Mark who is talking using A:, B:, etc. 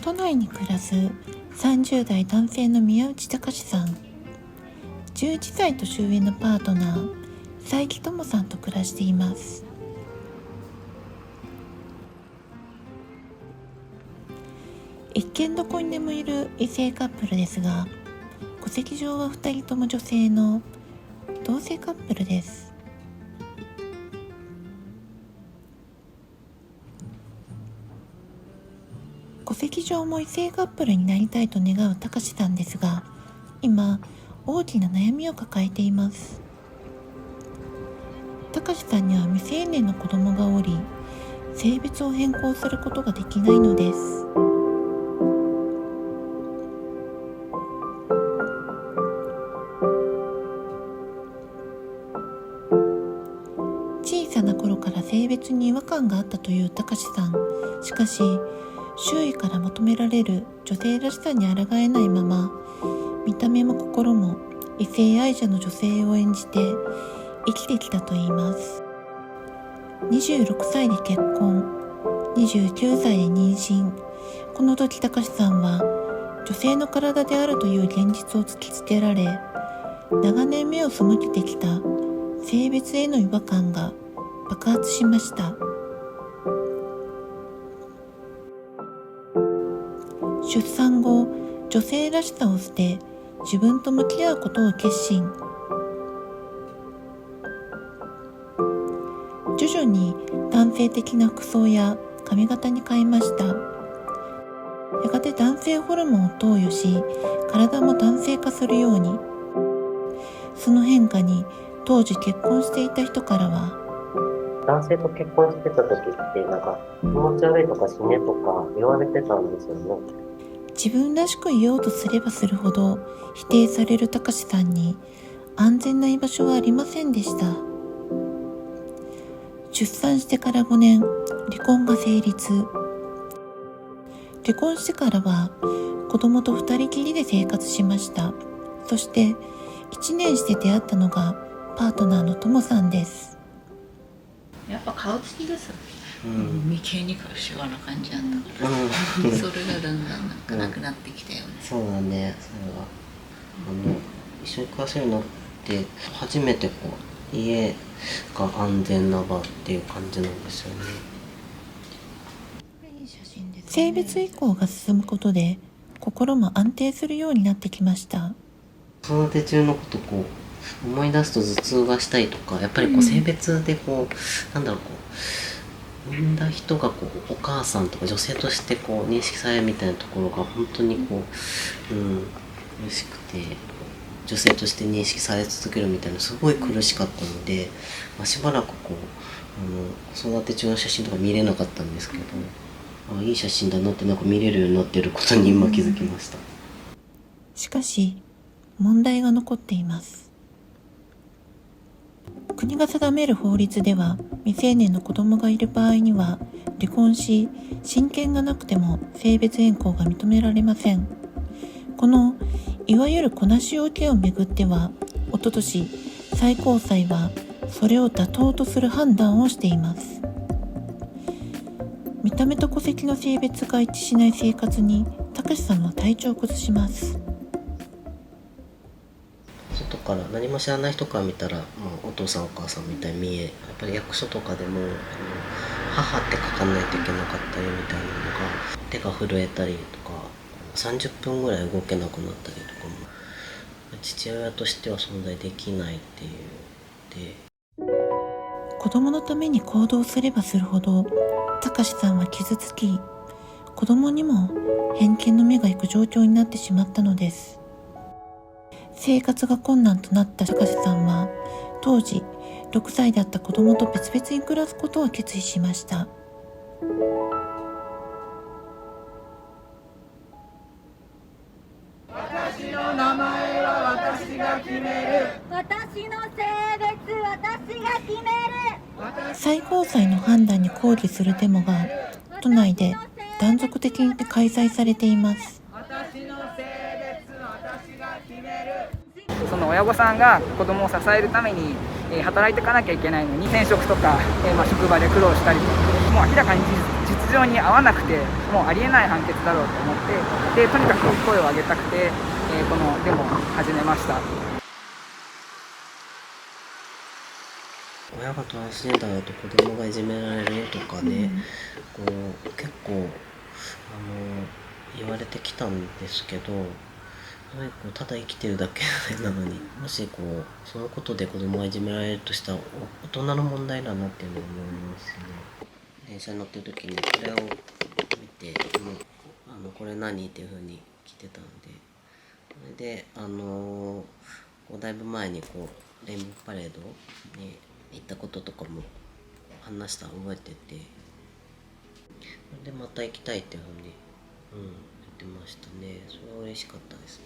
A: 都内に暮らす30代男性の宮内隆さん、11歳年上のパートナー佐伯智さんと暮らしています。一見どこにでもいる異性カップルですが、戸籍上は2人とも女性の同性カップルです。戸籍上も異性カップルになりたいと願う隆さんですが、今大きな悩みを抱えています。隆さんには未成年の子供がおり、性別を変更することができないのです。小さな頃から性別に違和感があったという隆さん。しかし周囲から求められる女性らしさに抗えないまま、見た目も心も異性愛者の女性を演じて生きてきたといいます。26歳で結婚、29歳で妊娠。この時隆さんは女性の体であるという現実を突きつけられ、長年目を背けてきた性別への違和感が爆発しました。出産後、女性らしさを捨て自分と向き合うことを決心。徐々に男性的な服装や髪型に変えました。やがて男性ホルモンを投与し、体も男性化するように。その変化に当時結婚していた人からは、
B: 男性と結婚してた時って気持ち悪いとか死ねとか言われてたんですよね。
A: 自分らしくいようとすればするほど否定される隆さんに安全な居場所はありませんでした。出産してから5年、離婚が成立。離婚してからは子供と2人きりで生活しました。そして1年して出会ったのがパートナーのともさんです。
C: やっぱ顔つきですよね。眉間にシワな感じだったから、それがだんだんなんかなくなってきたよね。
B: そうだね。それは一緒に暮らせるようになって初めて家が安全な場っていう感じなんですよね。
A: 性別移行が進むことで心も安定するようになってきました。
B: 子育て中のこと思い出すと頭痛がしたりとか、やっぱり性別で産んだ人がお母さんとか女性として認識されるみたいなところが本当に苦しくて、女性として認識され続けるみたいなすごい苦しかったので、しばらく子育て中の写真とか見れなかったんですけど、いい写真だなって見れるようになってることに今気づきました。
A: しかし問題が残っています。国が定める法律では、未成年の子供がいる場合には離婚し、親権がなくても性別変更が認められません。このいわゆる子なし要件をめぐっては、おととし最高裁はそれを妥当とする判断をしています。見た目と戸籍の性別が一致しない生活に隆さんは体調を崩します。
B: 外から何も知らない人から見たら、お父さんお母さんみたいに見え、やっぱり役所とかでも母って書かないといけなかったりみたいなのが、手が震えたりとか30分ぐらい動けなくなったりとかも、父親としては存在できないっていうで、
A: 子供のために行動すればするほど隆さんは傷つき、子供にも偏見の目が行く状況になってしまったのです。生活が困難となった隆さんは、当時6歳だった子供と別々に暮らすことを決意しました。
D: 私の名前は私が決める。
E: 私の性別私が決める。
A: 最高裁の判断に抗議するデモが都内で断続的に開催されています。
D: 私の性別私が決める。
F: その親御さんが子供を支えるために働いていかなきゃいけないのに、転職とか職場で苦労したりとか、もう明らかに実情に合わなくてもうありえない判決だろうと思ってでとにかく声を上げたくて、このデモを始めました。
B: 親がトランスジェンダーだと子供がいじめられるとかね、こう結構言われてきたんですけど、ただ生きてるだけなのに、もしそのことで子供がいじめられるとしたら大人の問題だなっていうのを思いますね。電車に乗ってる時にこれを見てこれ何っていう風に来てたので、それでだいぶ前にレインボーパレードに行ったこととかも話したの覚えてて、それでまた行きたいっていう風に、言ってましたね。それは嬉しかったですね。